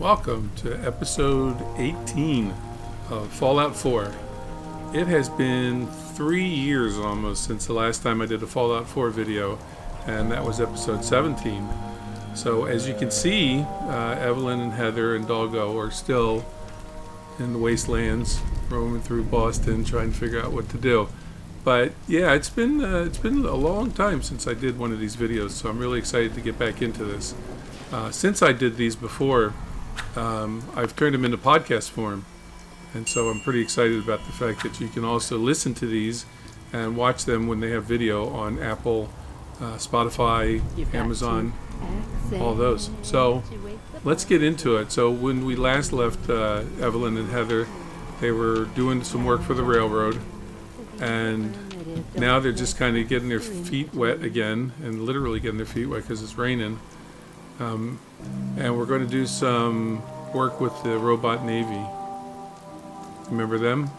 Welcome to episode 18 of Fallout 4. It has been 3 years almost since the last time I did a Fallout 4 video, and that was episode 17. So as you can see, Evelyn and Heather and Doggo are still in the wastelands, roaming through Boston, trying to figure out what to do. But yeah, it's been a long time since I did one of these videos, so I'm really excited to get back into this. Since I did these before, I've turned them into podcast form, and so I'm pretty excited about the fact that you can also listen to these and watch them when they have video on Apple, Spotify, Amazon, all those. So let's get into it. So when we last left Evelyn and Heather, they were doing some work for the railroad, and now they're just kind of getting their feet wet again, and literally getting their feet wet because it's raining. And we're going to do some work with the robot navy. Remember them?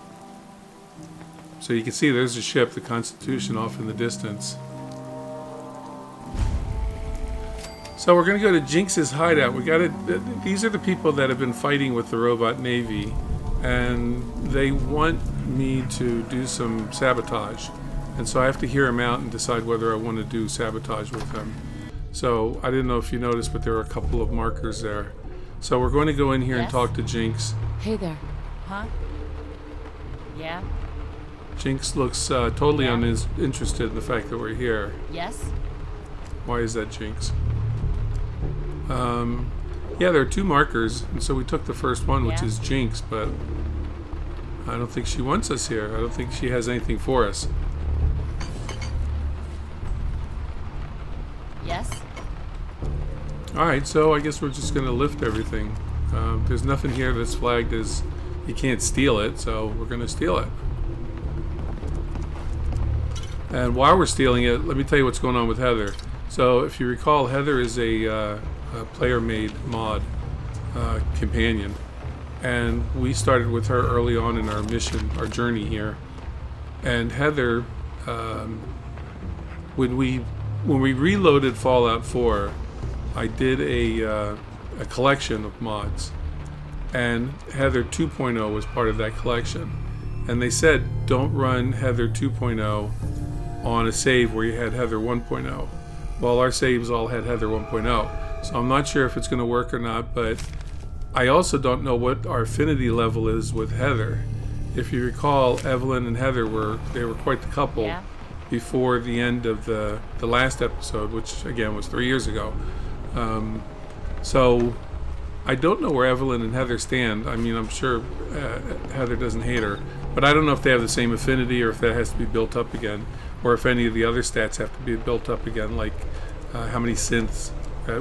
So you can see there's a ship, the Constitution, off in the distance. So we're going to go to Jinx's hideout. These are the people that have been fighting with the robot navy, and they want me to do some sabotage. And so I have to hear them out and decide whether I want to do sabotage with them. So I didn't know if you noticed, but there are a couple of markers there. So we're going to go in here and talk to Jinx. Hey there. Huh? Yeah? Jinx looks totally uninterested in the fact that we're here. Yes? Why is that, Jinx? Yeah, there are two markers, and so we took the first one, which is Jinx, but I don't think she wants us here. I don't think she has anything for us. Yes? Alright, so I guess we're just going to lift everything. There's nothing here that's flagged as you can't steal it, so we're going to steal it. And while we're stealing it, let me tell you what's going on with Heather. So if you recall, Heather is a player-made mod companion. And we started with her early on in our mission, our journey here. And Heather, when we reloaded Fallout 4, I did a collection of mods, and Heather 2.0 was part of that collection. And they said don't run Heather 2.0 on a save where you had Heather 1.0. Well, our saves all had Heather 1.0, so I'm not sure if it's going to work or not, but I also don't know what our affinity level is with Heather. If you recall, Evelyn and Heather were quite the couple before the end of the last episode, which again was 3 years ago. So I don't know where Evelyn and Heather stand. I mean, I'm sure Heather doesn't hate her, but I don't know if they have the same affinity or if that has to be built up again, or if any of the other stats have to be built up again, like how many synths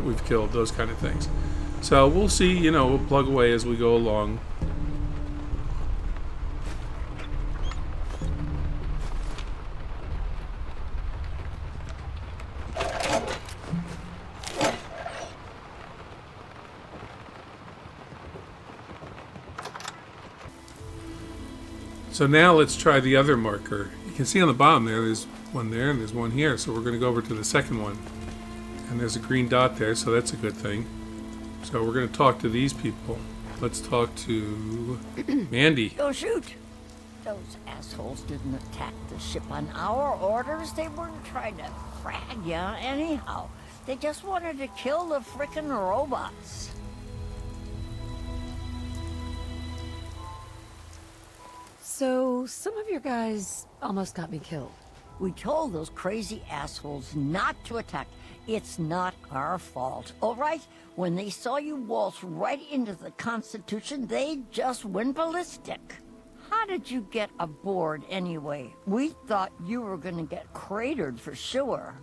we've killed, those kind of things. So we'll see, we'll plug away as we go along. So now let's try the other marker. You can see on the bottom there's one there and there's one here. So we're going to go over to the second one. And there's a green dot there, so that's a good thing. So we're going to talk to these people. Let's talk to Mandy. Go shoot! Those assholes didn't attack the ship on our orders. They weren't trying to frag ya anyhow. They just wanted to kill the frickin' robots. So, some of your guys almost got me killed. We told those crazy assholes not to attack. It's not our fault, all right? When they saw you waltz right into the Constitution, they just went ballistic. How did you get aboard anyway? We thought you were gonna get cratered for sure.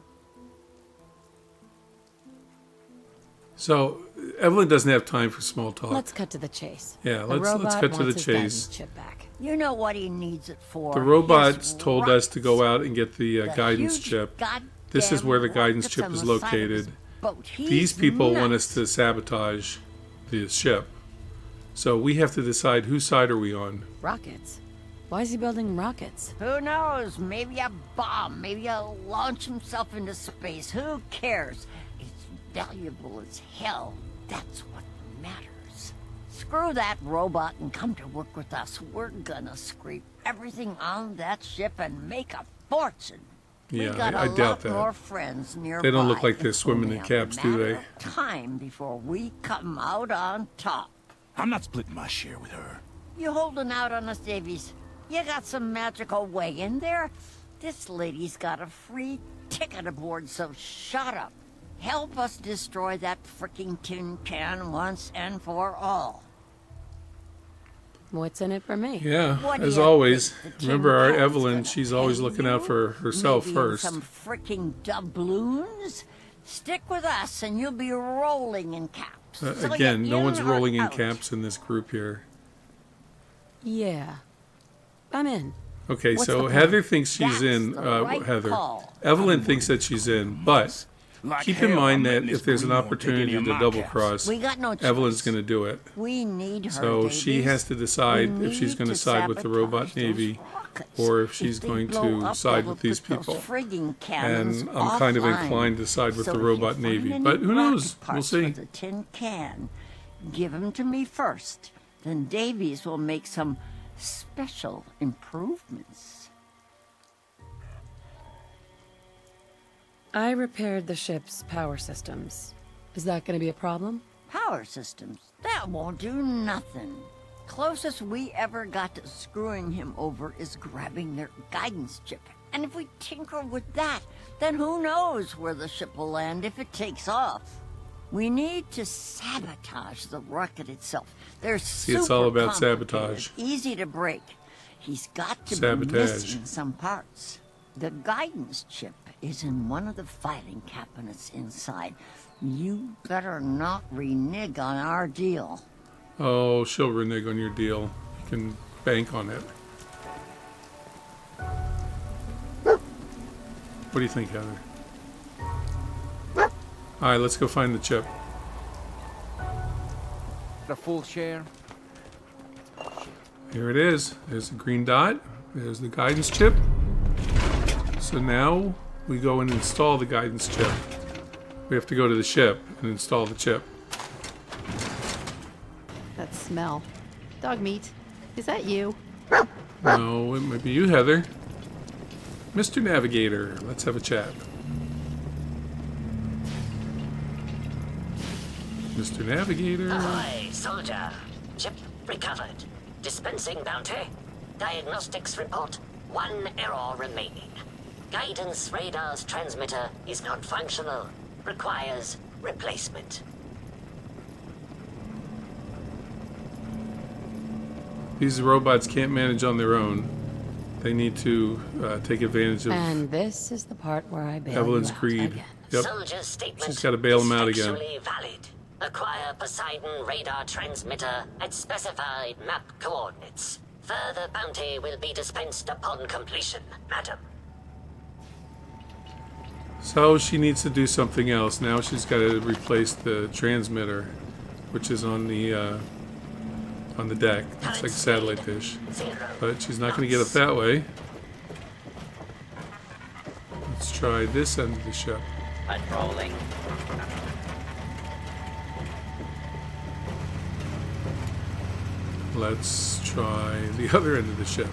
So Evelyn doesn't have time for small talk. Let's cut to the chase. Yeah, let's cut to the chase. Chip back. You know what he needs it for. The robots told us to go out and get the guidance chip. This is where the guidance chip is located. These people want us to sabotage the ship. So we have to decide whose side are we on. Rockets? Why is he building rockets? Who knows? Maybe a bomb. Maybe he'll launch himself into space. Who cares? It's valuable as hell. That's what matters. screw that robot and come to work with us. We're gonna scrape everything on that ship and make a fortune. Yeah, We got I a doubt lot more that. friends nearby. They don't look like they're It's swimming only in a caps, do matter they? of time before we come out on top. I'm not splitting my share with her. You holding out on us, Davies? You got some magical way in there? This lady's got a free ticket aboard, so shut up. Help us destroy that frickin' tin can once and for all. What's in it for me? Yeah, What do as you always. think the tin Remember our can's Evelyn, gonna she's always pay looking out you? for herself Maybe first. some frickin' doubloons? Stick with us and you'll be rolling in caps. So Again, you're no one's in or rolling in out. caps in this group here. Yeah. I'm in. Okay, What's so the plan? Heather thinks she's That's in. the right Heather. call. Evelyn thinks that she's in, but Like keep in hell, mind I'm that letting if this there's an greenhorn take opportunity any of to my double caps. cross, We got no choice. Evelyn's going to do it. We need her, So she Davies. has to decide We if she's need going to side with the sabotage robot those navy rockets. or if she's they going blow to up, side that'll with these put those people. frigging cannons And I'm kind of offline. inclined to side with So the if you robot find navy, any but who rocket knows? We'll parts see. with a tin can, give them to me first. Then Davies will make some special improvements. I repaired the ship's power systems. Is that going to be a problem? Power systems, that won't do nothing. Closest we ever got to screwing him over is grabbing their guidance chip. And if we tinker with that, then who knows where the ship will land if it takes off. We need to sabotage the rocket itself. They're See, it's all about complicated, sabotage. easy to break. He's got to be Sabotage. missing some parts. The guidance chip is in one of the filing cabinets inside. You better not renege on our deal. Oh, she'll renege on your deal. You can bank on it. What do you think, Heather? All right, let's go find the chip. A full share? Here it is. There's the green dot. There's the guidance chip. So now we go and install the guidance chip. We have to go to the ship and install the chip. That smell. Dog meat. Is that you? No, it might be you, Heather. Mr. Navigator, let's have a chat. Mr. Navigator. Ahoy, soldier. Ship recovered. Dispensing bounty. Diagnostics report. 1 error remaining. Guidance radar's transmitter is not functional. Requires replacement. These robots can't manage on their own. They need to take advantage of And this is the part where I bail Evelyn's you out greed. again. Yep. Soldier's statement She's gotta bail him out is again. actually valid. Acquire Poseidon radar transmitter at specified map coordinates. Further bounty will be dispensed upon completion, madam. So she needs to do something else. Now she's got to replace the transmitter, which is on the deck. It's like a satellite dish. 0 But she's not going to get it that way. Let's try this end of the ship. Unrolling. Let's try the other end of the ship.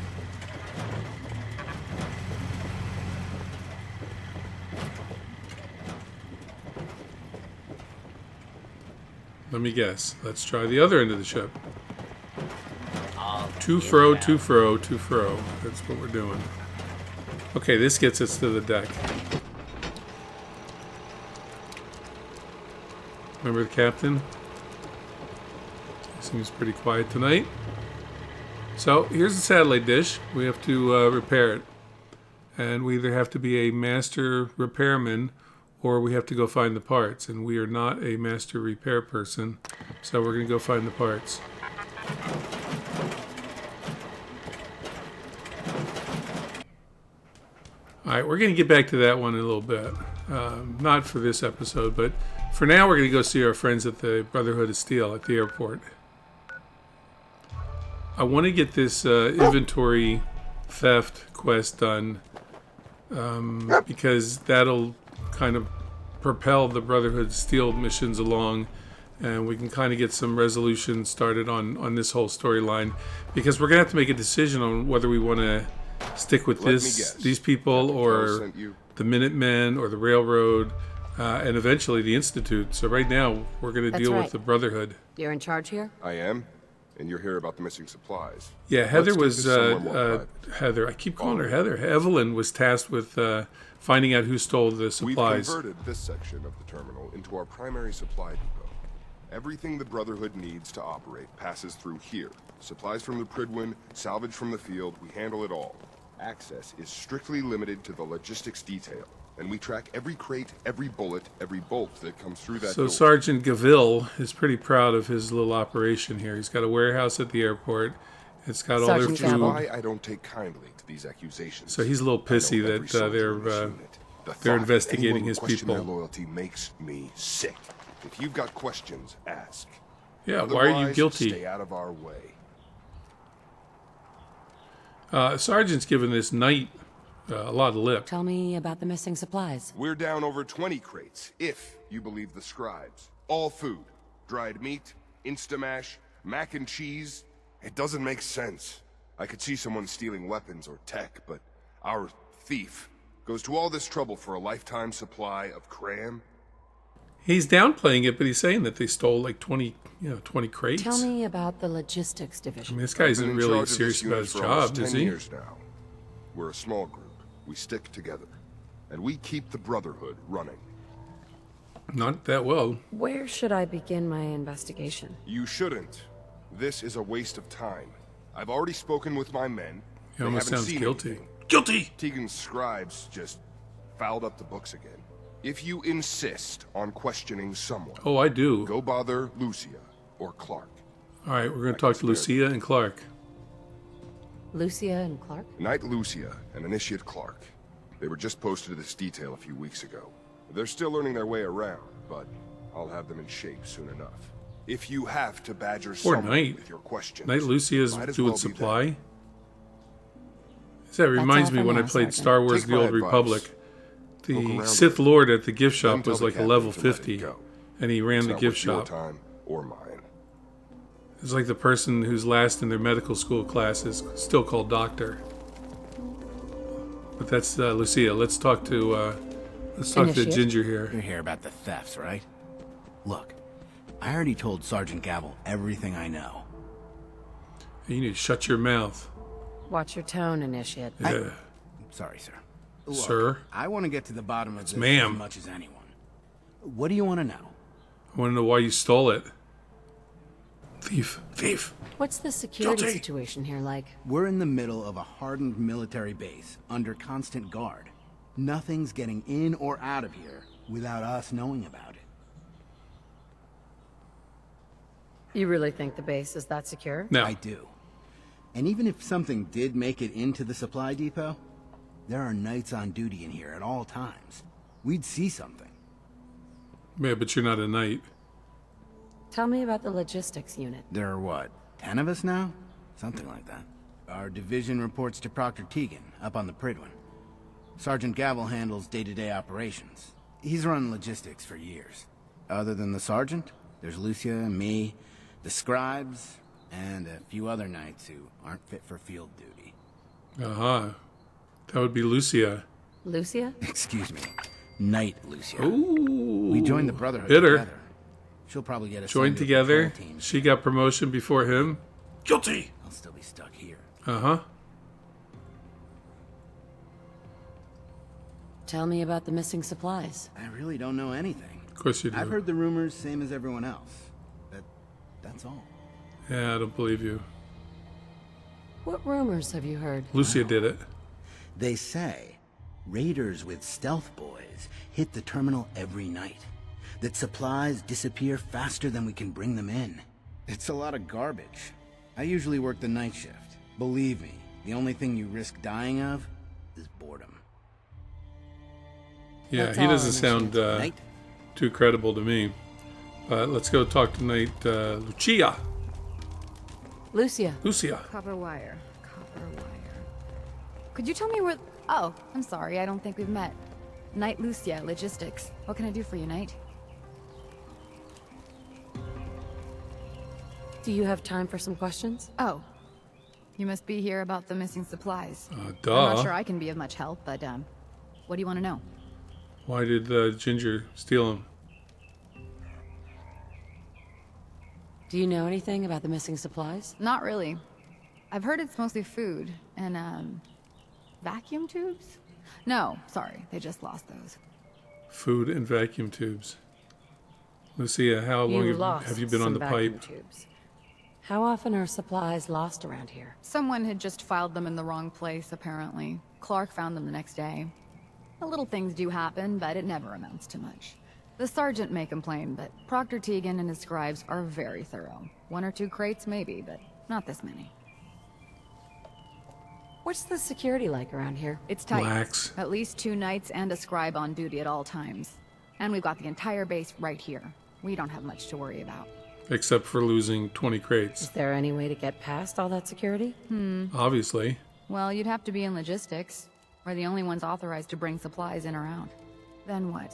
Let me guess. Let's try the other end of the ship. Two fro, two fro, two fro. That's what we're doing. Okay, this gets us to the deck. Remember the captain? Seems pretty quiet tonight. So here's the satellite dish. We have to repair it. And we either have to be a master repairman or we have to go find the parts. And we are not a master repair person. So we're going to go find the parts. Alright, we're going to get back to that one in a little bit. Not for this episode, but for now we're going to go see our friends at the Brotherhood of Steel at the airport. I want to get this inventory theft quest done because that'll kind of propel the Brotherhood of Steel missions along, and we can kind of get some resolution started on this whole storyline, because we're gonna have to make a decision on whether we want to stick with these people, or the Minutemen, or the Railroad, and eventually the Institute. So right now we're gonna deal with the Brotherhood. You're in charge here? I am, and you're here about the missing supplies. Yeah, Heather Let's was get this somewhere more private. Heather. I keep calling her Heather. Evelyn was tasked with finding out who stole the supplies. We've converted this section of the terminal into our primary supply depot. Everything the Brotherhood needs to operate passes through here. Supplies from the Pridwin, salvage from the field, we handle it all. Access is strictly limited to the logistics detail, and we track every crate, every bullet, every bolt that comes through that door. Sergeant Gaville is pretty proud of his little operation here. He's got a warehouse at the airport. It's got all their Sergeant food. Gaville. Why I don't take kindly to these accusations. So he's a little pissy I know every that soldier in this unit. The they're thought investigating anyone his would question people. Their loyalty makes me sick. If you've got questions, ask. Yeah, why are you Otherwise, guilty? Stay out of our way. Sergeant's given this knight a lot of lip. Tell me about the missing supplies. We're down over 20 crates, if you believe the scribes. All food. Dried meat, Instamash, mac and cheese. It doesn't make sense. I could see someone stealing weapons or tech, but our thief goes to all this trouble for a lifetime supply of cram. He's downplaying it, but he's saying that they stole like 20 crates. Tell me about the logistics I division. mean, this guy I've isn't been in really charge of serious this about unit his for almost job, is 10 he? years now. We're a small group. We stick together. And we keep the Brotherhood running. Not that well. Where should I begin my investigation? You shouldn't. This is a waste of time. I've already spoken with my men. He They almost haven't sounds seen guilty. anything. Guilty! Tegan's scribes just fouled up the books again. If you insist on questioning someone, Oh, I do. go bother Lucia or Clark. All right, we're going to talk to Lucia and Clark. Lucia and Clark? Knight Lucia and Initiate Clark. They were just posted to this detail a few weeks ago. They're still learning their way around, but I'll have them in shape soon enough. If you have to badger someone Knight. with your questions, Knight Lucia's might as doing well be supply. them. That reminds all me for when I now, played Sergeant. Star Wars: Take The my Old advice. Republic. Look The around Sith a Lord at the gift shop Then tell was the like a captain level to let it 50, go. and he ran It's the not gift worth your shop. time or mine. It's like the person who's last in their medical school class is still called doctor. But that's Lucia. Let's talk to Initiate. Ginger here. You're here about the thefts, right? Look, I already told Sergeant Gaville everything I know. You need to shut your mouth. Watch your tone, Initiate. Yeah. Sorry, sir. Look, Sir? I want to get to the bottom of this ma'am. as much as anyone. What do you want to know? I want to know why you stole it. Thief. Thief. What's the security Guilty. situation here like? We're in the middle of a hardened military base, under constant guard. Nothing's getting in or out of here without us knowing about it. You really think the base is that secure? No. I do. And even if something did make it into the supply depot, there are knights on duty in here at all times. We'd see something. Yeah, but you're not a knight. Tell me about the logistics unit. There are what, 10 of us now? Something like that. Our division reports to Proctor Tegan, up on the Pridwin. Sergeant Gaville handles day-to-day operations. He's run logistics for years. Other than the sergeant, there's Lucia, me, the scribes, and a few other knights who aren't fit for field duty. Aha. That would be Lucia. Lucia? Excuse me, Knight Lucia. Ooh. We joined the Brotherhood Bitter. together. She'll probably get us Joined together. She got promotion before him. Guilty. I'll still be stuck here. Uh-huh. Tell me about the missing supplies. I really don't know anything. Of course you do. I've heard the rumors, same as everyone else. That's all. Yeah, I don't believe you. What rumors have you heard? Lucia did it. They say raiders with stealth boys hit the terminal every night. That supplies disappear faster than we can bring them in. It's a lot of garbage. I usually work the night shift. Believe me, the only thing you risk dying of is boredom. Yeah, That's he all doesn't sound Night? too credible to me. Let's go talk to Knight Lucia. Lucia. Lucia. Copper wire. Could you tell me where... Oh, I'm sorry, I don't think we've met. Knight Lucia, logistics. What can I do for you, Knight? Do you have time for some questions? Oh. You must be here about the missing supplies. Duh. I'm not sure I can be of much help, but, what do you want to know? Why did Ginger steal him? Do you know anything about the missing supplies? Not really. I've heard it's mostly food and, vacuum tubes? No, sorry, they just lost those. Food and vacuum tubes. Lucia, how long have you been on the pipe? Tubes. How often are supplies lost around here? Someone had just filed them in the wrong place, apparently. Clark found them the next day. The little things do happen, but it never amounts to much. The sergeant may complain, but Proctor Tegan and his scribes are very thorough. 1 or 2 crates, maybe, but not this many. What's the security like around here? It's tight. Lax. At least 2 knights and a scribe on duty at all times. And we've got the entire base right here. We don't have much to worry about. Except for losing 20 Is crates. there any way to get past all that security? Obviously. Well, you'd have to be in logistics. We're the only ones authorized to bring supplies in or out. Then what?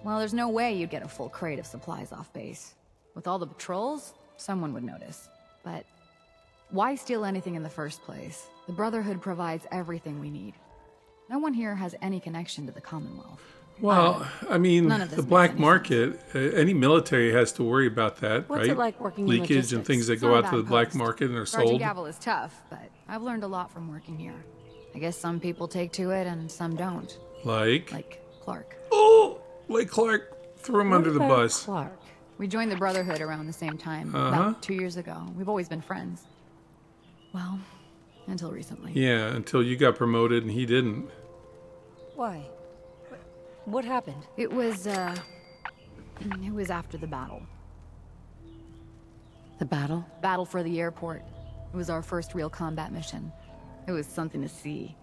Well, there's no way you'd get a full crate of supplies off base. With all the patrols, someone would notice. But why steal anything in the first place? The Brotherhood provides everything we need. No one here has any connection to the Commonwealth. Well, I mean, None of this the makes black any market, any military has to worry about that, What's right? it like working in Leakage and logistics? things that It's go not a out to the bad black post. market and are Sergeant sold. Gavel is tough, but I've learned a lot from working here. I guess some people take to it and some don't. Like Clark. Oh, like Clark. Threw him What under the about bus. Clark? We joined the Brotherhood around the same time, about 2 years ago. We've always been friends. Well, until recently. Yeah, until you got promoted and he didn't. Why? What happened? It was after the battle. The battle? Battle for the airport. It was our first real combat mission. It was something to see.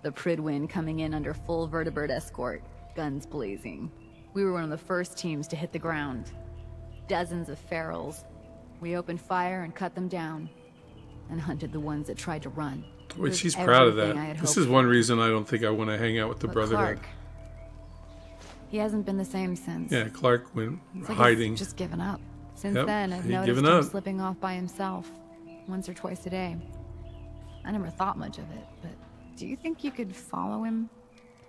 The Pridwin coming in under full vertebrate escort, guns blazing. We were one of the first teams to hit the ground. Dozens of ferals. We opened fire and cut them down, and hunted the ones that tried to run. Wait, was she's proud of everything I that. had This hoped is one for. reason I don't think I want to hang out with the But Brotherhood. Clark, he hasn't been the same since. Yeah, Clark went It's like hiding. he's just given up. Since Yep, then, I've he'd noticed given him up. slipping off by himself, once or twice a day. I never thought much of it, but do you think you could follow him?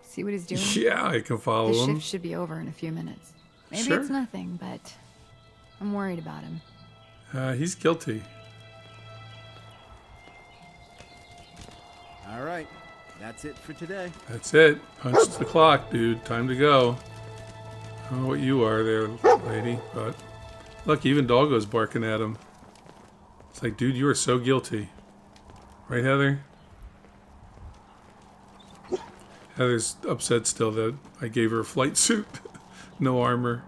See what he's doing? Yeah, I can follow His him. shift should be over in a few minutes. Maybe Sure. it's nothing, but I'm worried about him. He's guilty. All right, that's it for today. That's it. Punch the clock, dude. Time to go. I don't know what you are there, lady, but look, even Doggo's barking at him. It's like, dude, you are so guilty. Right, Heather? Heather's upset still that I gave her a flight suit. No armor.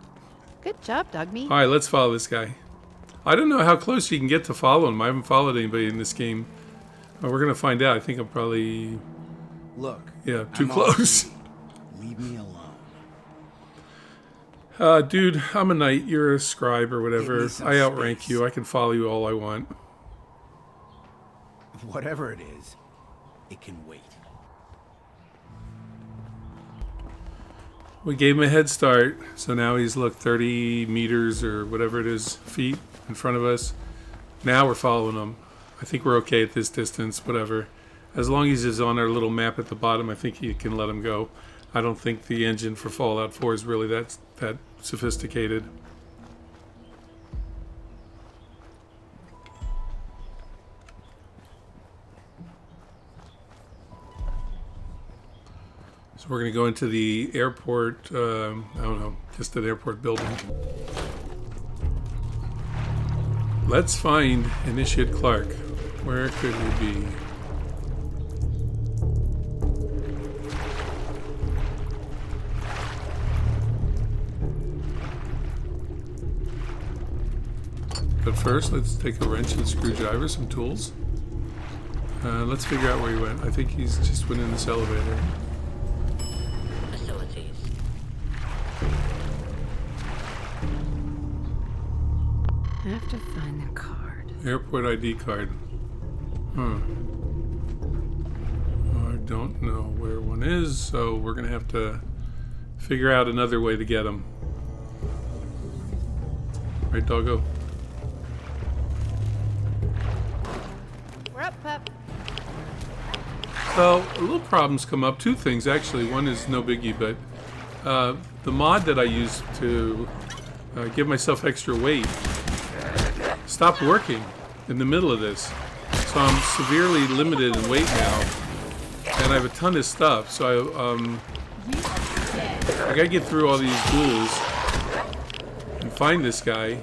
Good job, dog meat. All right, let's follow this guy. I don't know how close you can get to follow him. I haven't followed anybody in this game. We're going to find out. I think I'm probably, Look. yeah, too I'm all close. Leave me alone. Dude, I'm a knight. You're a scribe or whatever. Give me some I outrank space. you. I can follow you all I want. Whatever it is, it can wait. We gave him a head start, so now he's, look, 30 meters or whatever it is, feet in front of us. Now we're following him. I think we're okay at this distance, whatever. As long as he's on our little map at the bottom, I think you can let him go. I don't think the engine for Fallout 4 is really that sophisticated. So we're going to go into the airport, I don't know, just an airport building. Let's find Initiate Clark. Where could he be? But first, let's take a wrench and screwdriver, some tools. Let's figure out where he went. I think he's just went in this elevator. Facilities. I have to find the card. Airport ID card. Huh. I don't know where one is, so we're going to have to figure out another way to get him. Right, Doggo? Up, pup. So, little problems come up. Two things, actually. One is no biggie, but the mod that I used to give myself extra weight stopped working in the middle of this. So I'm severely limited in weight now, and I have a ton of stuff. So I gotta get through all these ghouls and find this guy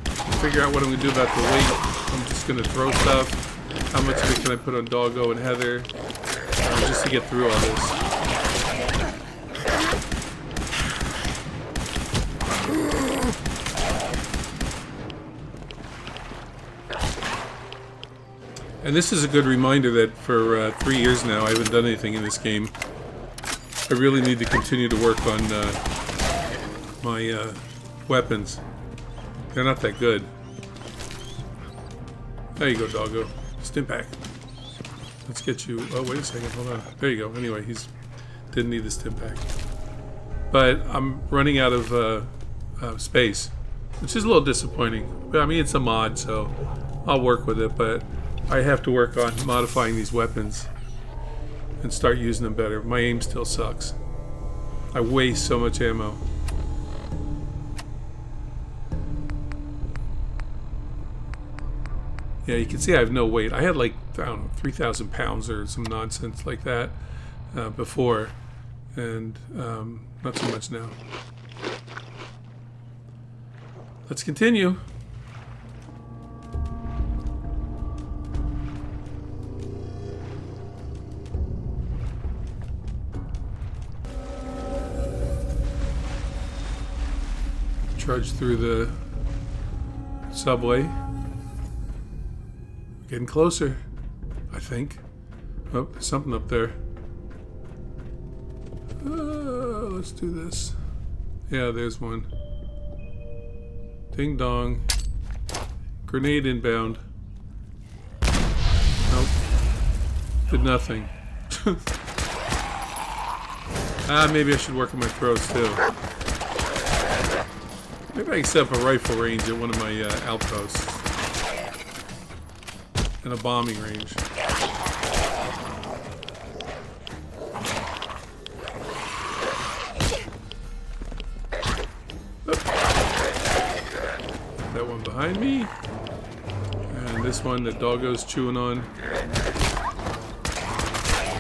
and figure out what I'm gonna do about the weight. I'm just gonna throw stuff. How much of it can I put on Doggo and Heather just to get through all this? And this is a good reminder that for 3 years now I haven't done anything in this game. I really need to continue to work on my weapons. They're not that good. There you go, Doggo. Stimpak. Let's get you. Oh, wait a second. Hold on. There you go. Anyway, he's didn't need the Stimpak. But I'm running out of space, which is a little disappointing. But I mean, it's a mod, so I'll work with it. But I have to work on modifying these weapons and start using them better. My aim still sucks. I waste so much ammo. Yeah, you can see I have no weight. I had like, I don't know, 3,000 pounds or some nonsense like that before, and not so much now. Let's continue. Trudge through the subway. Getting closer, I think. Oh, there's something up there. Let's do this. Yeah, there's one. Ding dong. Grenade inbound. Nope. Did nothing. Maybe I should work on my throws too. Maybe I can set up a rifle range at one of my outposts. And a bombing range. Oop. That one behind me. And this one that Doggo's chewing on.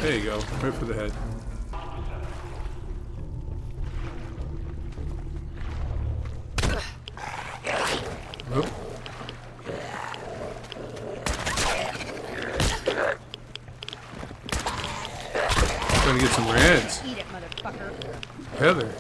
There you go, right for the head. Oop. Trying to get some rads. Eat it, motherfucker. Heather.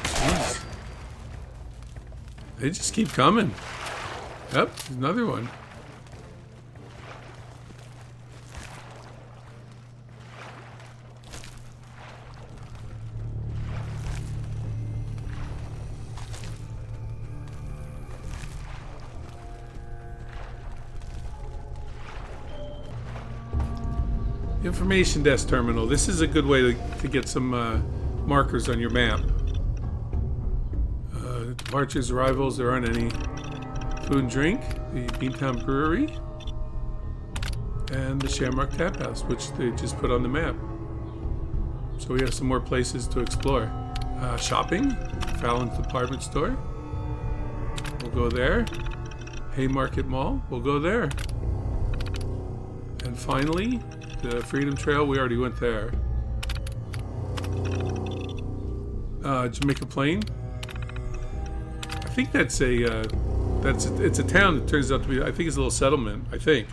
Jeez. They just keep coming. Yep, there's another one. Information desk terminal. This is a good way to get some markers on your map. Departures, arrivals, there aren't any. Food and drink, the Beantown Brewery, and the Shamrock Tap House, which they just put on the map. So we have some more places to explore. Shopping, Fallon's Department Store. We'll go there. Haymarket Mall, we'll go there. And finally, the Freedom Trail, we already went there. Jamaica Plain. I think that's it's a town that turns out to be, I think it's a little settlement, I think.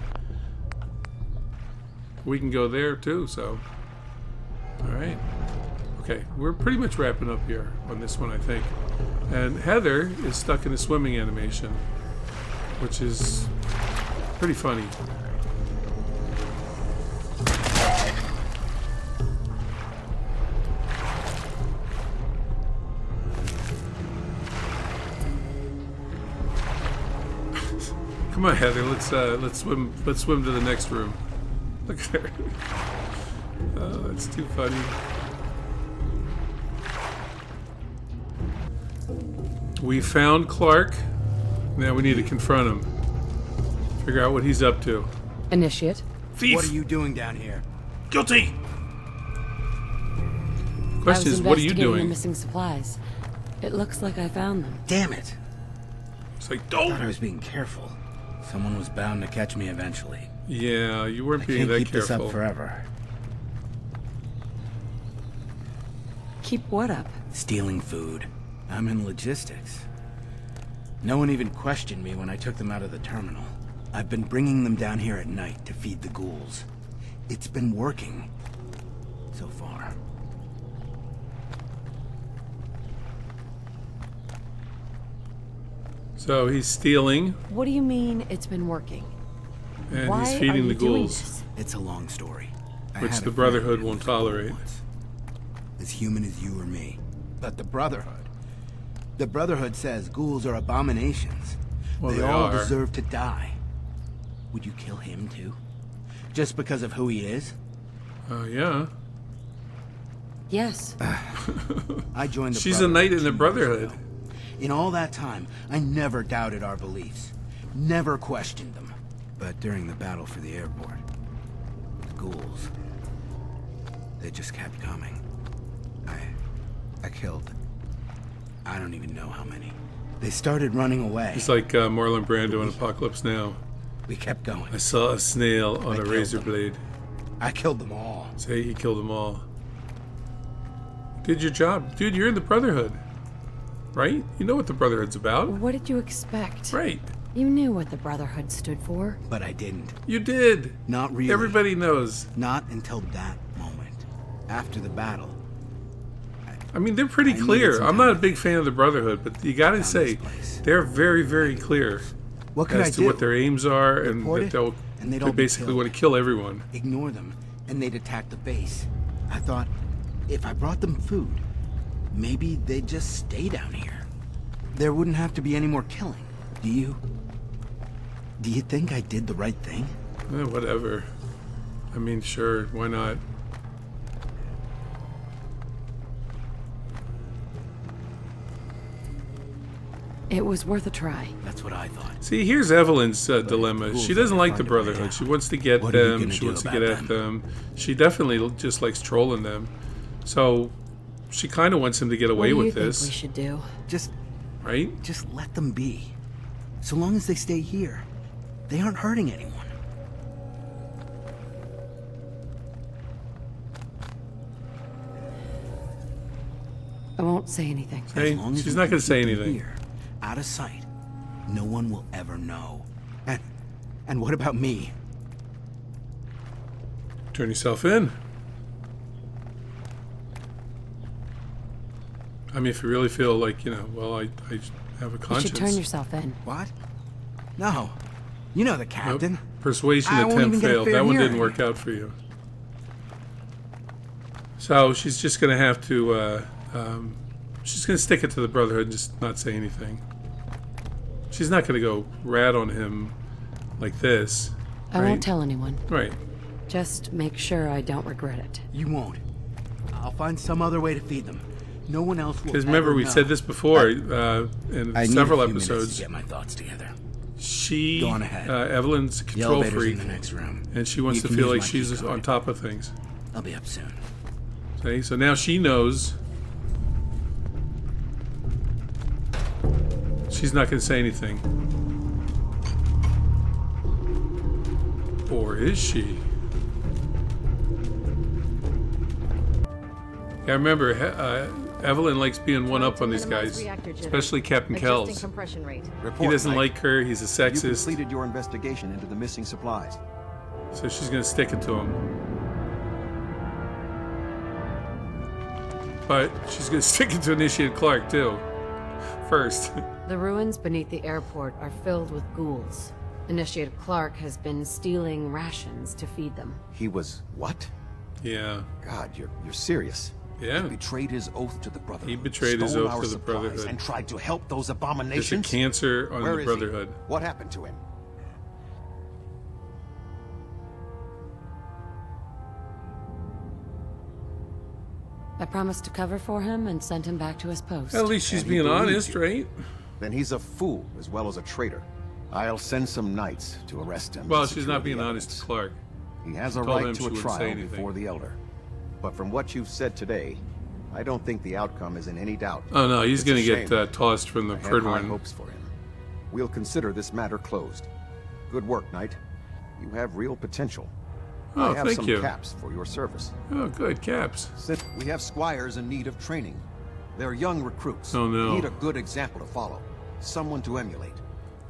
We can go there too, so. Alright. Okay, we're pretty much wrapping up here on this one, I think. And Heather is stuck in a swimming animation, which is pretty funny. Come on, Heather. Let's swim to the next room. Look at her. Oh, that's too funny. We found Clark. Now we need to confront him. Figure out what he's up to. Initiate. Thief! What are you doing down here? Guilty! I Question was is, what are you investigating the doing? missing supplies. It looks like I found them. Damn it! It's like, I thought I don't! was being careful. Someone was bound to catch me eventually. Yeah, you weren't I being can't that keep this careful. up forever. Keep what up? Stealing food. I'm in logistics. No one even questioned me when I took them out of the terminal. I've been bringing them down here at night to feed the ghouls. It's been working. So far. So he's stealing, What do you mean it's been working? and Why he's are feeding you the doing ghouls. this? It's a long story. I Which had the a friend Brotherhood who won't was a ghoul tolerate. once. As human as you or me. But the Brotherhood. The Brotherhood says ghouls are abominations. Well, they they all are. deserve to die. Would you kill him too? Just because of who he is? Yeah. Yes. I joined the She's a Brotherhood knight in the 2 years Brotherhood. ago. In all that time, I never doubted our beliefs. Never questioned them. But during the battle for the airport, the ghouls, they just kept coming. I killed, I don't even know how many. They started running away. He's like Marlon Brando in Apocalypse Now. We kept going. I saw a snail on a killed razor them. blade. I killed them all. Say he killed them all. Did your job. Dude, you're in the Brotherhood. Right? You know what the Brotherhood's about. What did you expect? Right. You knew what the Brotherhood stood for. But I didn't. You did. Not really. Everybody knows. Not until that moment. After the battle. I mean, they're pretty I needed clear. some I'm not a time. big fan of the Brotherhood, but you gotta Found say, this place. they're very, very clear What could I as to do? what their aims are, and Report that it, they'll and they'd they all be basically killed. want to kill everyone. Ignore them, and they'd attack the base. I thought, if I brought them food, maybe they'd just stay down here. There wouldn't have to be any more killing. Do you think I did the right thing? Whatever. I mean, sure, why not? It was worth a try. That's what I thought. See, here's Evelyn's dilemma. ghouls She doesn't are like the fun to play Brotherhood. down. She wants to get What are you them. gonna She do wants to about get at them? them. She definitely just likes trolling them. So she kind of wants him to get What away do you with think this, we should do? Just right? let them be. So long as they stay here, they aren't hurting anyone. I won't say anything. Hey, As long as she's we not can going to say keep them anything. Here, out of sight, no one will ever know. And what about me? Turn yourself in. I mean, if you really feel like, well, I have a You conscience. should turn yourself in. What? No. You know the Nope. captain. Persuasion I won't attempt even get a failed. fair That one didn't hearing. work out for you. So she's just going to have to, she's going to stick it to the Brotherhood and just not say anything. She's not going to go rat on him like this. I right? won't tell anyone. Right. Just make sure I don't regret it. You won't. I'll find some other way to feed them. No one else will. Because remember, ever we know. said this before in I need several a few minutes episodes. to get my thoughts together. She, Go on ahead. Evelyn's a The control elevator's freak, in the next room. and she wants You to can feel use like my she's key card. on top of things. I'll be up soon. Okay, so now she knows. She's not going to say anything. Or is she? Yeah, remember, Evelyn likes being one up on these guys, especially Captain Kells. Compression rate. He doesn't Knight. like her, he's a You sexist, completed your investigation into the missing supplies. so she's going to stick it to him. But she's going to stick it to Initiate Clark, too. First. The ruins beneath the airport are filled with ghouls. Initiate Clark has been stealing rations to feed them. He was what? Yeah. God, you're serious. Yeah. He betrayed his oath to the Brotherhood. He betrayed his stole oath our to the supplies, Brotherhood. and tried to help those There's a abominations. cancer on Where the is Brotherhood. he? What happened to him? I promised to cover for him and sent him back to his post. At least she's And he being believed honest, you. right? Then he's a fool as well as a traitor. I'll send some knights to arrest him. Well, and she's secure not being the honest to evidence. Clark. He has a Told him right she to a wouldn't say trial anything. before the Elder. But from what you've said today, I don't think the outcome is in any doubt. Oh no, he's It's a gonna get shame. tossed from the I had high Pridwen. hopes for him. We'll consider this matter closed. Good work, Knight. You have real potential. Oh, I have thank some you. caps for your service. Oh, good, Caps. Since we have squires in need of training. They're young recruits. Oh, no. Need a good example to follow. Someone to emulate.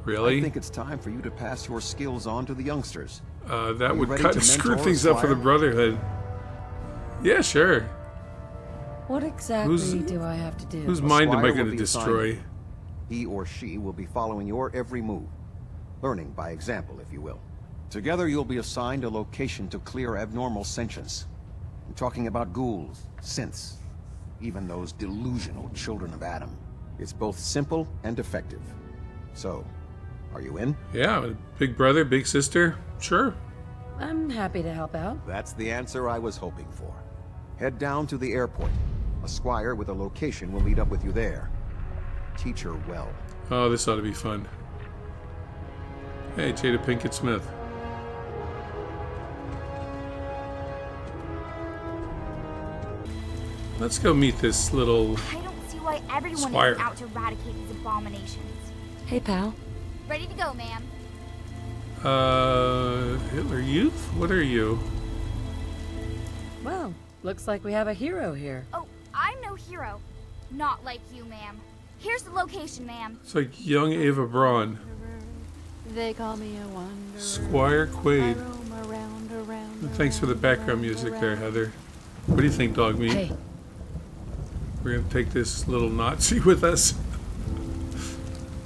Really? I think it's time for you to pass your skills on to the youngsters. That Are you would ready kind to of screw mentor a things up for the squire? Brotherhood. Yeah, sure. What exactly do I have to do? Whose A mind am I squire going will to be assigned destroy? you. He or she will be following your every move. Learning by example, if you will. Together you'll be assigned a location to clear abnormal sentience. I'm talking about ghouls, synths, even those delusional children of Adam. It's both simple and effective. So, are you in? Yeah, big brother, big sister. Sure. I'm happy to help out. That's the answer I was hoping for. Head down to the airport. A squire with a location will meet up with you there. Teach her well. Oh, this ought to be fun. Hey, Jada Pinkett Smith. Let's go meet this little... I don't see why everyone Squire. is out to eradicate these abominations. Hey, pal. Ready to go, ma'am. Hitler Youth? What are you? Well, looks like we have a hero here. Oh, I'm no hero. Not like you, ma'am. Here's the location, ma'am. It's like young Ava Braun. They call me a wanderer. Squire I Quaid. roam around, Thanks for the background music there, Heather. What do you think, Dog Meat? Hey, We're going to take this little Nazi with us.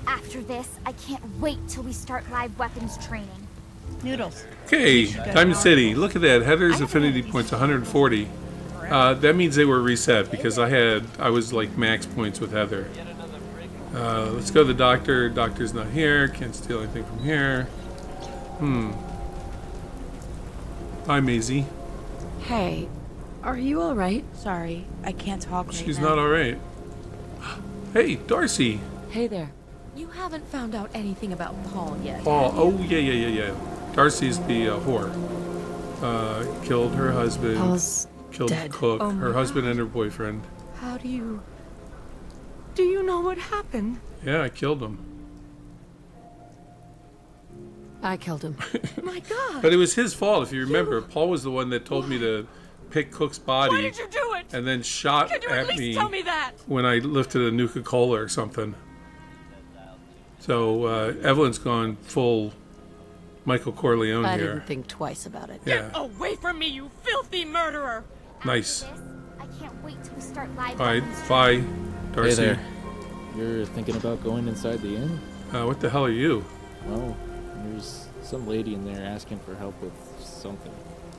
After this, I can't wait till we start live weapons training. Noodles. Okay, Diamond City. Look at that. Heather's affinity points 140. That means they were reset because I was like max points with Heather. Let's go to the doctor. Doctor's not here. Can't steal anything from here. Hi, Maisie. hey, are you all right? Sorry, I can't talk right She's now. not all right. Hey, Darcy. Hey there. You haven't found out anything about Paul yet. Paul. Oh, yeah. Darcy's the whore. Killed her husband. Paul's Killed dead. the cook. Oh Her my husband and her boyfriend. How do you... Do you know what happened? Yeah, I killed him. I killed him. My God! But it was his fault, if you remember. Paul was the one that told me to pick Cook's body. Why did you do it? And then shot Can you at at least me tell me that? when I lifted a Nuka-Cola or something. So Evelyn's gone full Michael Corleone I here. didn't think twice about it. Yeah, Away from me, you filthy murderer! nice. After this, I can't wait till we start live All right, weapons bye, Darcy. Hey there. You're thinking about going inside the inn? What the hell are you? Well, there's some lady in there asking for help with something.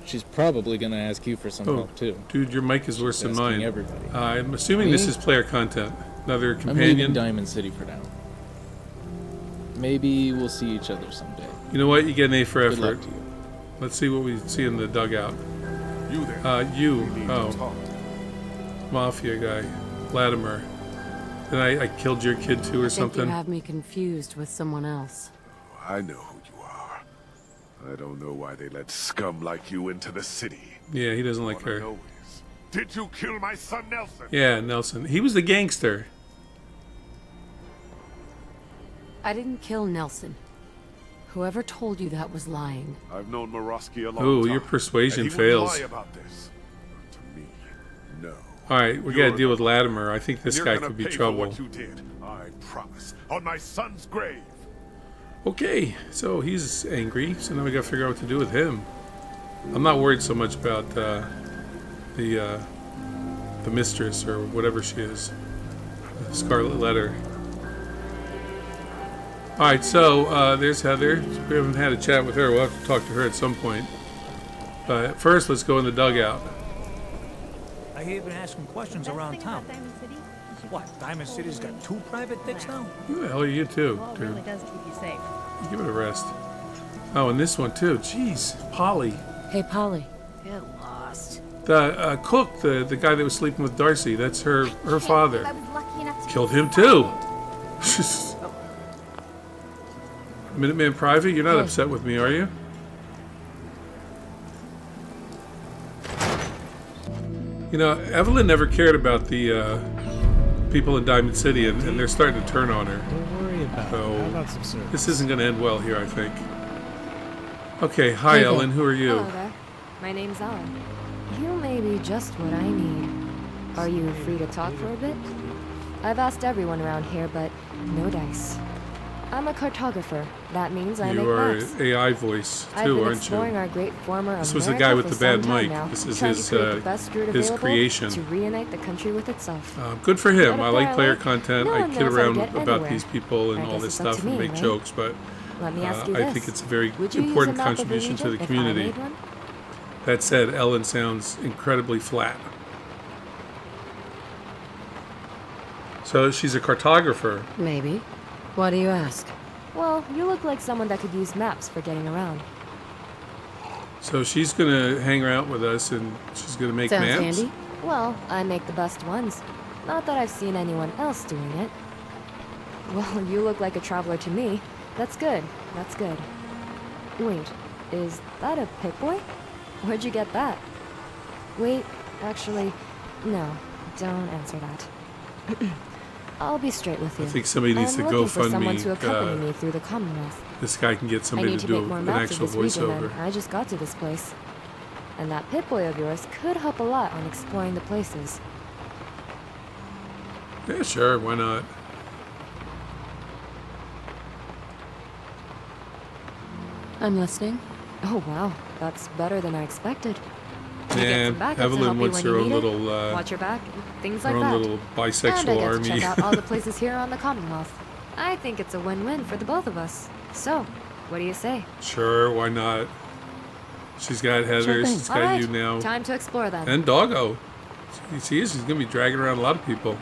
She's probably gonna ask you for some Oh, help too. dude, your mic is worse than Asking mine. everybody. I'm assuming this Me? is player content. Another I'm leaving companion. Diamond City for now. Maybe we'll see each other someday. You know what? You get an A for Good effort. luck to you. Let's see what we see in the dugout. You there. You. We need to Oh, talk. mafia guy. Latimer. And I killed your kid too or I think something. you have me confused with someone else. I know who you are. I don't know why they let scum like you into the city. Yeah, he doesn't like What I her. know is, did you kill my son Nelson? Yeah, Nelson. He was the gangster. I didn't kill Nelson. Whoever told you that was lying. I've known Morosky a long Ooh, time. your persuasion and he wouldn't fails. lie about this. But to me, no. Alright, we gotta deal with Latimer. I think this You're guy gonna could be pay for trouble. what you did. I promise. On my son's grave. Okay, so he's angry, so now we gotta figure out what to do with him. I'm not worried so much about the mistress or whatever she is. The Scarlet Letter. Alright, so there's Heather. We haven't had a chat with her. We'll have to talk to her at some point. But first, let's go in the dugout. I hear you've been asking questions around town. What, Diamond City's got 2 private dicks now? Who the hell are you too? Well, it dude? really does keep you safe. Give it a rest. Oh, and this one too. Jeez, Polly. Hey, Polly. Get lost. The cook, the guy that was sleeping with Darcy, that's her father. I was lucky enough to Killed him too. Minuteman Private, you're not upset with me, are you? You know, Evelyn never cared about the people in Diamond City, and they're starting to turn on her. Don't worry about it. How about some service? This isn't going to end well here, I think. Okay, hi Ellen, who are you? Hello there. My name's Ellen. You may be just what I need. Are you free to talk for a bit? I've asked everyone around here, but no dice. I'm a cartographer. That means I make maps. You are AI voice I've too, been aren't exploring you? our great former This was the America guy with for the bad some time mic. now, This is trying his to create the best route available creation. to reunite the country with itself. Good for him. But I like player apparently, content. no I one kid knows how to around get about anywhere. these people and I all guess this it's up stuff to and me, make right? jokes, but Let me ask you I this. think it's a very Would you use important a map of the contribution to the region if I community. made one? That said, Ellen sounds incredibly flat. So she's a cartographer. Maybe. Why do you ask? Well, you look like someone that could use maps for getting around. So she's gonna hang out with us and she's gonna make Sounds maps. handy. Well, I make the best ones. Not that I've seen anyone else doing it. Well, you look like a traveler to me. That's good. That's good. Wait, is that a Pip-Boy? Where'd you get that? Wait, actually, no. Don't answer that. I'll be straight with you. I think somebody needs to I'm looking for someone to GoFundMe. accompany me through the Commonwealth. This guy can get I somebody need to to make do more an maps of actual this region voiceover. than I just got to this place. And that Pip-Boy of yours could help a lot on exploring the places. Yeah, sure, why not? I'm listening. Oh wow, that's better than I expected. You get Man, some backup to Evelyn help you wants when her you own need it. little, Watch your back, things her like own that. little And I bisexual get army. to check out all the places here on the Commonwealth. I think it's a win-win for the both of us. So, what do you say? Sure, why not? She's got Heather, Sure thing. she's got All right, you now. time to explore then. And Doggo. She's gonna be dragging around a lot of people.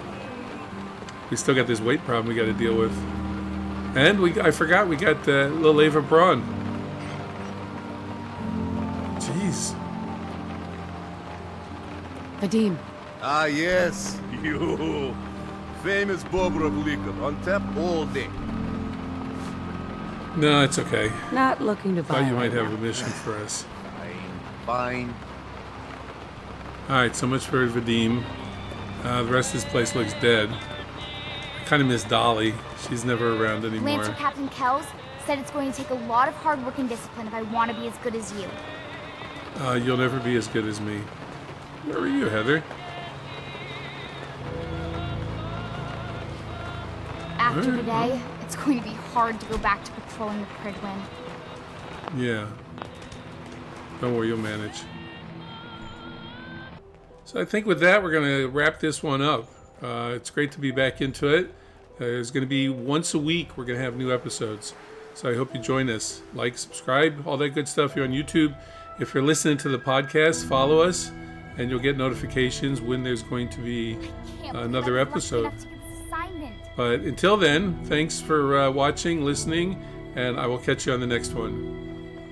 We still got this weight problem we gotta deal with. And I forgot we got little Ava Braun. Jeez. Vadim. Ah, yes, you. Famous bobber of liquor, on tap all day. No, it's okay. Not looking to buy Thought you might right have now. a mission for us. Fine. Alright, so much for Vadim. The rest of this place looks dead. I kind of miss Dolly. She's never around anymore. Lancer Captain Kells said it's going to take a lot of hard work and discipline if I want to be as good as you. You'll never be as good as me. Where are you, Heather? After Alright, today, it's going to be hard to go back to patrolling the Pridwin. Yeah. Don't worry, you'll manage. So I think with that, we're going to wrap this one up. It's great to be back into it. There's going to be once a week, we're going to have new episodes. So I hope you join us. Like, subscribe, all that good stuff here on YouTube. If you're listening to the podcast, follow us, and you'll get notifications when there's going to be another episode. But until then, thanks for watching, listening, and I will catch you on the next one.